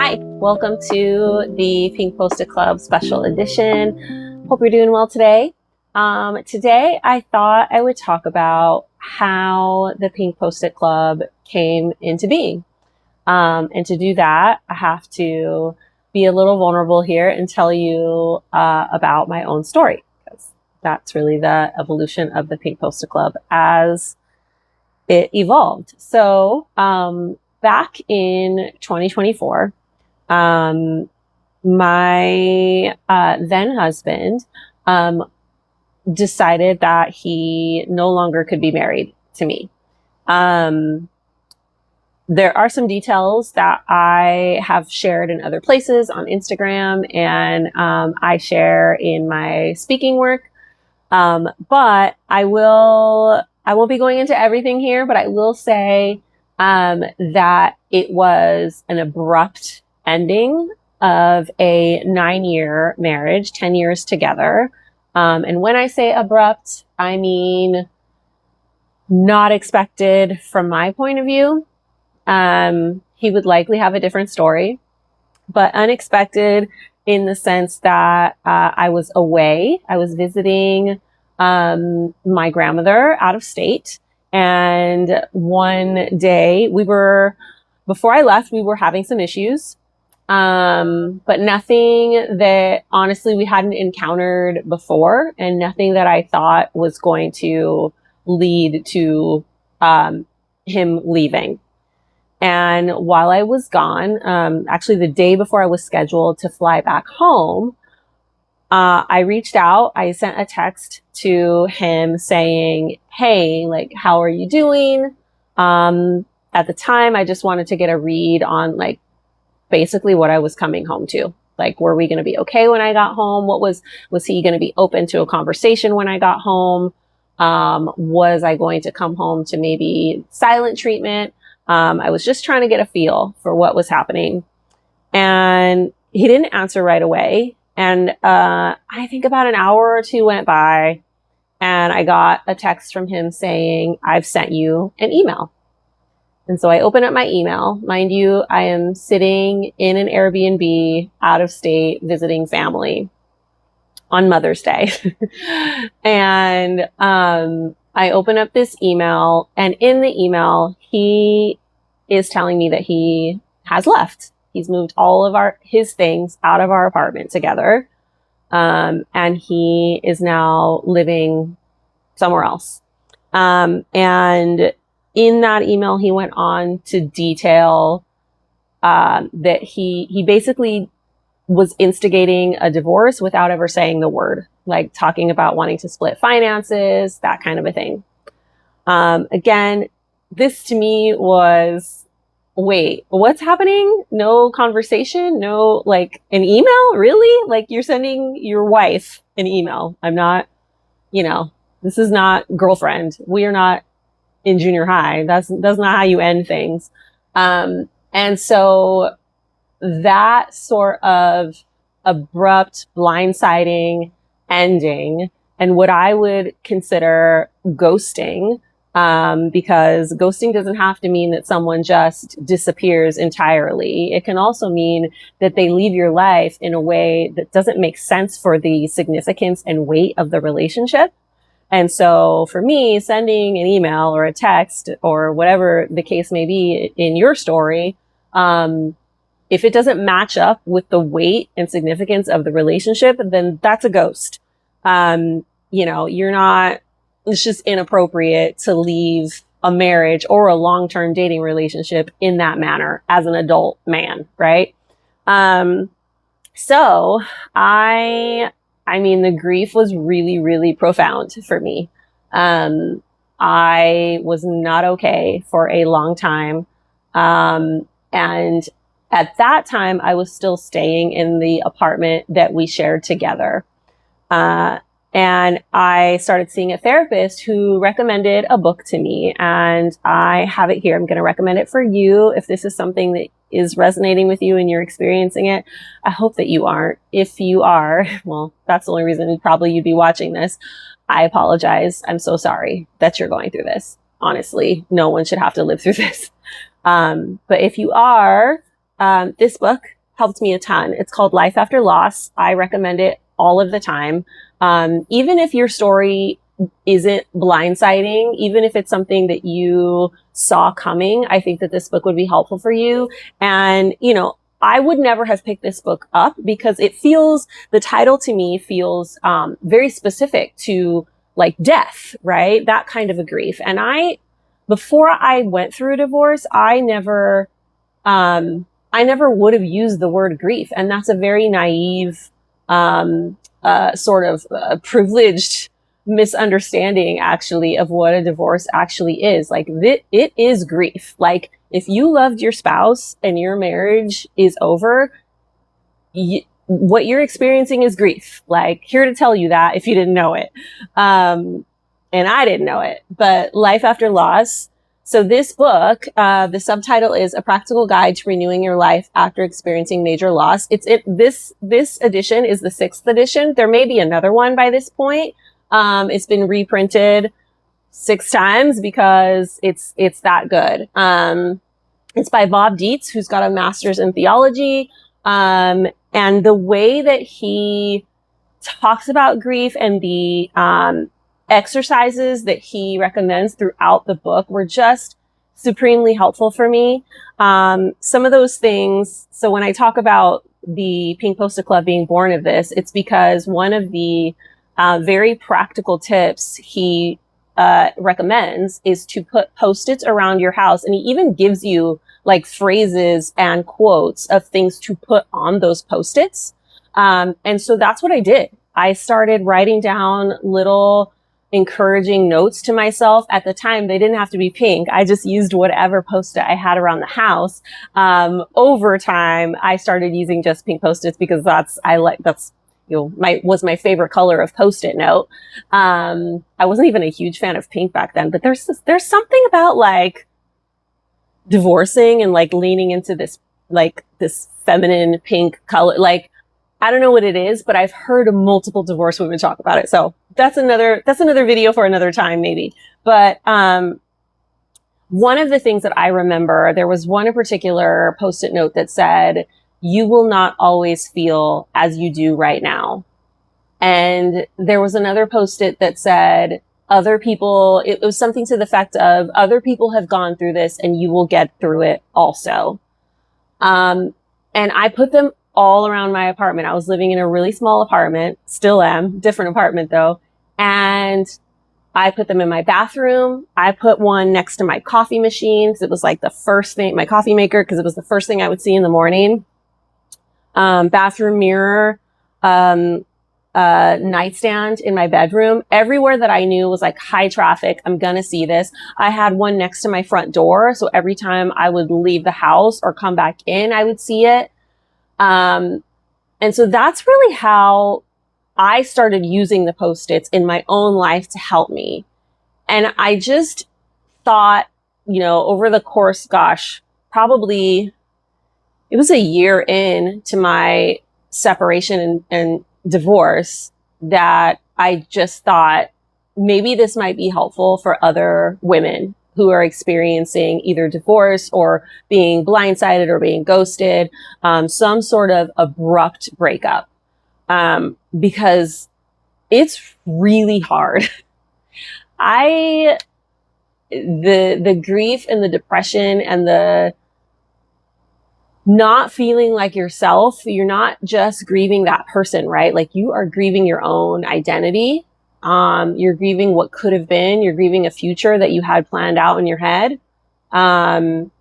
Hi, welcome to the Pink Post-it Club special edition. Hope you're doing well today. Today I thought I would talk about how the Pink Post-it Club came into being. And to do that, I have to be a little vulnerable here and tell you about my own story, because that's really the evolution of the Pink Post-it Club as it evolved. So back in 2024, my then husband decided that he no longer could be married to me. There are some details that I have shared in other places on Instagram, and I share in my speaking work. But I won't be going into everything here, but I will say that it was an abrupt ending of a 9-year marriage, 10 years together. And when I say abrupt, I mean not expected from my point of view. He would likely have a different story, but unexpected in the sense that I was away. I was visiting my grandmother out of state. And one day before I left, we were having some issues. But nothing that honestly we hadn't encountered before, and nothing that I thought was going to lead to him leaving. And while I was gone, actually the day before I was scheduled to fly back home, I reached out. I sent a text to him saying, "Hey, like, how are you doing?" At the time, I just wanted to get a read on basically what I was coming home to. Like, were we going to be okay when I got home? Was he going to be open to a conversation when I got home? Was I going to come home to maybe silent treatment? I was just trying to get a feel for what was happening. And he didn't answer right away. And I think about an hour or two went by, and I got a text from him saying, "I've sent you an email." And so I open up my email. Mind you, I am sitting in an Airbnb out of state visiting family on Mother's Day. And I open up this email, and in the email, he is telling me that he has left. He's moved all of his things out of our apartment together. And he is now living somewhere else. And in that email, he went on to detail that he basically was instigating a divorce without ever saying the word, like talking about wanting to split finances, that kind of a thing. Again, this to me was, wait, what's happening? No conversation? No, like, an email? Really? Like, you're sending your wife an email. I'm not, this is not girlfriend. We are not in junior high. That's not how you end things. And so that sort of abrupt, blindsiding ending, and what I would consider ghosting, because ghosting doesn't have to mean that someone just disappears entirely. It can also mean that they leave your life in a way that doesn't make sense for the significance and weight of the relationship. And so for me, sending an email or a text or whatever the case may be in your story, if it doesn't match up with the weight and significance of the relationship, then that's a ghost. It's just inappropriate to leave a marriage or a long-term dating relationship in that manner as an adult man, right? So I mean, the grief was really, really profound for me. I was not okay for a long time. And at that time, I was still staying in the apartment that we shared together. And I started seeing a therapist who recommended a book to me, and I have it here. I'm going to recommend it for you if this is something that is resonating with you and you're experiencing it. I hope that you aren't. If you are, well, that's the only reason probably you'd be watching this. I apologize. I'm so sorry that you're going through this. Honestly, no one should have to live through this. But if you are, this book helped me a ton. It's called Life After Loss. I recommend it all of the time. Even if your story isn't blindsiding, even if it's something that you saw coming, I think that this book would be helpful for you. And, you know, I would never have picked this book up because the title to me feels very specific to like death, right? That kind of a grief. And before I went through a divorce, I never would have used the word grief. And that's a very naive, sort of privileged misunderstanding actually of what a divorce actually is. Like it is grief. Like if you loved your spouse and your marriage is over, what you're experiencing is grief. Like, here to tell you that if you didn't know it. And I didn't know it, but Life After Loss. So this book, the subtitle is A Practical Guide to Renewing Your Life After Experiencing Major Loss. This edition is the 6th edition. There may be another one by this point. It's been reprinted 6 times because it's that good. It's by Bob Dietz, who's got a master's in theology. And the way that he talks about grief and the exercises that he recommends throughout the book were just supremely helpful for me. Some of those things, so when I talk about the Pink Post-it Club being born of this, it's because one of the very practical tips he recommends is to put Post-its around your house. And he even gives you like phrases and quotes of things to put on those Post-its. And so that's what I did. I started writing down little encouraging notes to myself. At the time, they didn't have to be pink. I just used whatever Post-it I had around the house. Over time, I started using just pink Post-its because that's my favorite color of Post-it note. I wasn't even a huge fan of pink back then, but there's something about like divorcing and like leaning into this feminine pink color. Like, I don't know what it is, but I've heard multiple divorced women talk about it. So that's another video for another time, maybe. But, one of the things that I remember, there was one in particular Post-it note that said, "You will not always feel as you do right now." And there was another Post-it that said, it was something to the effect of, "Other people have gone through this and you will get through it also." And I put them all around my apartment. I was living in a really small apartment, still am, different apartment though. And I put them in my bathroom. I put one next to my coffee machine because it was like the first thing, my coffee maker, because it was the first thing I would see in the morning. Bathroom mirror, nightstand in my bedroom. Everywhere that I knew was like high traffic, I'm gonna see this. I had one next to my front door. So every time I would leave the house or come back in, I would see it. And so that's really how I started using the Post-its in my own life to help me. And I just thought, over the course, probably it was a year in to my separation and divorce that I just thought maybe this might be helpful for other women who are experiencing either divorce or being blindsided or being ghosted, some sort of abrupt breakup, because it's really hard. The grief and the depression and the not feeling like yourself, you're not just grieving that person, right? Like you are grieving your own identity. You're grieving what could have been. You're grieving a future that you had planned out in your head. And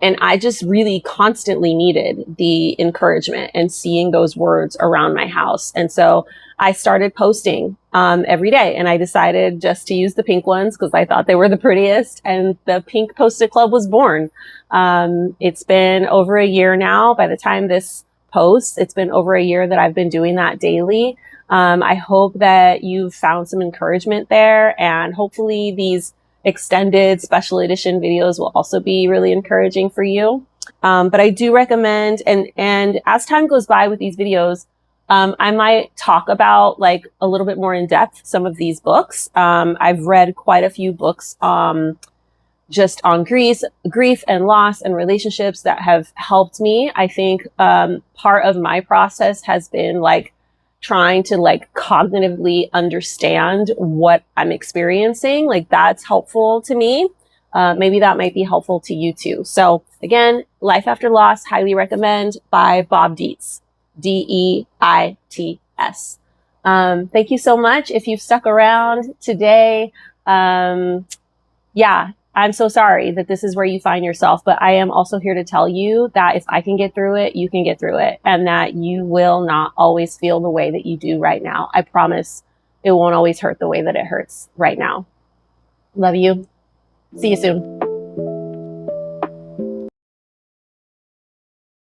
I just really constantly needed the encouragement and seeing those words around my house. And so I started posting every day, and I decided just to use the pink ones because I thought they were the prettiest, and the Pink Post-it Club was born. It's been over a year now. By the time this posts, it's been over a year that I've been doing that daily. I hope that you've found some encouragement there, and hopefully these extended special edition videos will also be really encouraging for you. But I do recommend, and as time goes by with these videos, I might talk about like a little bit more in depth some of these books. I've read quite a few books just on grief and loss and relationships that have helped me. I think part of my process has been like trying to like cognitively understand what I'm experiencing. Like that's helpful to me. Maybe that might be helpful to you too. So again, Life After Loss, highly recommend, by Bob Dietz, Deits. Thank you so much if you've stuck around today. Yeah, I'm so sorry that this is where you find yourself, but I am also here to tell you that if I can get through it, you can get through it, and that you will not always feel the way that you do right now. I promise it won't always hurt the way that it hurts right now. Love you. See you soon.